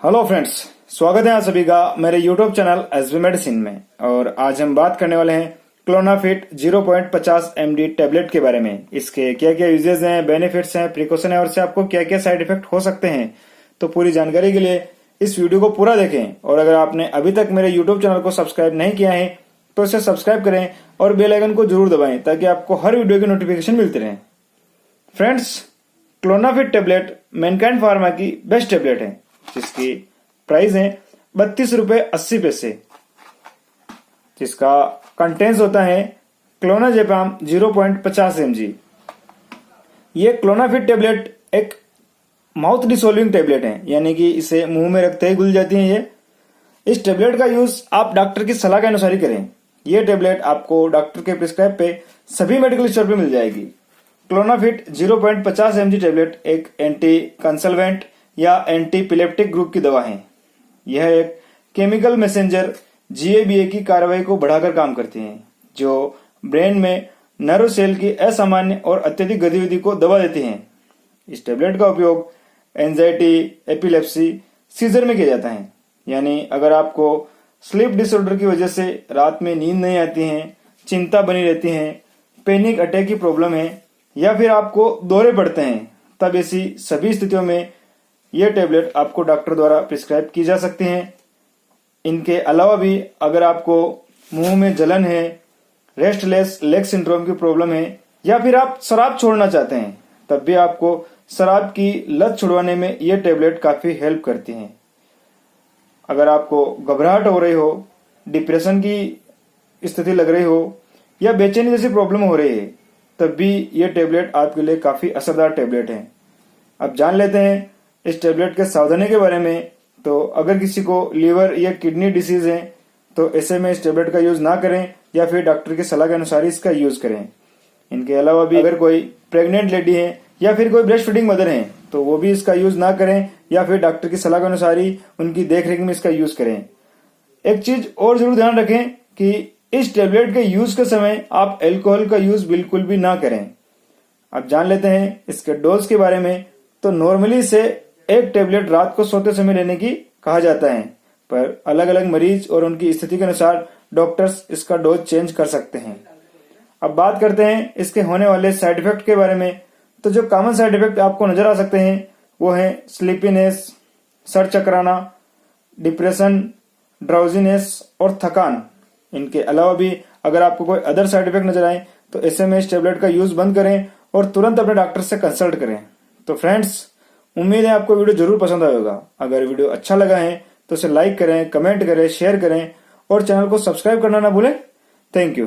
Hello friends, स्वागत है आप सभी का मेरे यूट्यूब चैनल sbmedicine में। और आज हम बात करने वाले हैं क्लोनाफिट 0.50 md टेबलेट के बारे में। इसके क्या क्या यूजेस हैं, बेनिफिट्स हैं, प्रिकॉशन है और इससे आपको क्या क्या साइड इफेक्ट हो सकते हैं। तो पूरी जानकारी के लिए इस वीडियो को पूरा देखें। और अगर आपने अभी तक मेरे यूट्यूब चैनल को सब्सक्राइब नहीं किया है तो इसे सब्सक्राइब करें और बेल आइकन को जरूर दबाएं ताकि आपको हर वीडियो की नोटिफिकेशन मिलती रहे। Friends, Clonafit tablet Mankind pharma की बेस्ट टेबलेट है जिसकी प्राइस है 32 रुपए 80 पैसे, जिसका कंटेंस होता है क्लोनाजेपाम 0.50 mg। ये क्लोनाफिट टेबलेट एक माउथ डिसोल्विंग टेबलेट है, यानी कि इसे मुंह में रखते ही घुल जाती है। ये इस टेबलेट का यूज आप डॉक्टर की सलाह के अनुसार ही करें। ये टेबलेट आपको डॉक्टर के प्रिस्क्राइब पे सभी मेडिकल स्टोर पे मिल जाएगी। क्लोनाफिट 0.50 mg टेबलेट एक एंटी कंसल्वेंट या एंटीपिलेप्टिक ग्रुप की दवा है। यह एक केमिकल मैसेंजर GABA की कार्रवाई को बढ़ाकर काम करती है, जो ब्रेन में नर्व सेल की असामान्य और अत्यधिक गतिविधि को दबा देती है। इस टेबलेट का उपयोग एंजाइटी, एपिलेप्सी, सीजर में किया जाता है। यानी अगर आपको स्लीप डिसऑर्डर की वजह से रात में नींद नहीं आती है, चिंता बनी रहती है, पैनिक अटैक की प्रॉब्लम है या फिर आपको दौरे पड़ते हैं, तब ऐसी सभी स्थितियों में यह टेबलेट आपको डॉक्टर द्वारा प्रिस्क्राइब की जा सकती हैं। इनके अलावा भी अगर आपको मुंह में जलन है, रेस्टलेस लेग सिंड्रोम की प्रॉब्लम है या फिर आप शराब छोड़ना चाहते हैं, तब भी आपको शराब की लत छुड़वाने में यह टेबलेट काफी हेल्प करती है। अगर आपको घबराहट हो रही हो, डिप्रेशन की स्थिति लग रही हो या बेचैनी जैसी प्रॉब्लम हो रही है, तब भी यह टेबलेट आपके लिए काफी असरदार टेबलेट है। अब जान लेते हैं इस टेबलेट के सावधानी के बारे में। तो अगर किसी को लीवर या किडनी डिसीज है तो ऐसे में इस टेबलेट का यूज ना करें या फिर डॉक्टर की सलाह के अनुसार इसका यूज करें। इनके अलावा भी अगर कोई प्रेग्नेंट लेडी है या फिर कोई ब्रेस्ट फीडिंग मदर है तो वो भी इसका यूज ना करें या फिर डॉक्टर की सलाह के अनुसार ही उनकी देखरेख में इसका यूज करें। एक चीज और जरूर ध्यान रखें कि इस टेबलेट के यूज के समय आप एल्कोहल का यूज बिल्कुल भी ना करें। अब जान लेते हैं इसके डोज के बारे में। तो नॉर्मली इसे एक टेबलेट रात को सोते समय लेने की कहा जाता है, पर अलग अलग मरीज और उनकी स्थिति के अनुसार डॉक्टर्स इसका डोज चेंज कर सकते हैं। अब बात करते हैं इसके होने वाले साइड इफेक्ट के बारे में। तो जो कॉमन साइड इफेक्ट आपको नजर आ सकते हैं वो है स्लीपीनेस, सर चकराना, डिप्रेशन, ड्राउजीनेस और थकान। इनके अलावा भी अगर आपको कोई अदर साइड इफेक्ट नजर आए तो ऐसे में इस टेबलेट का यूज बंद करें और तुरंत अपने डॉक्टर से कंसल्ट करें। तो फ्रेंड्स, उम्मीद है आपको वीडियो जरूर पसंद आएगा। अगर वीडियो अच्छा लगा है तो इसे लाइक करें, कमेंट करें, शेयर करें और चैनल को सब्सक्राइब करना ना भूलें। Thank you.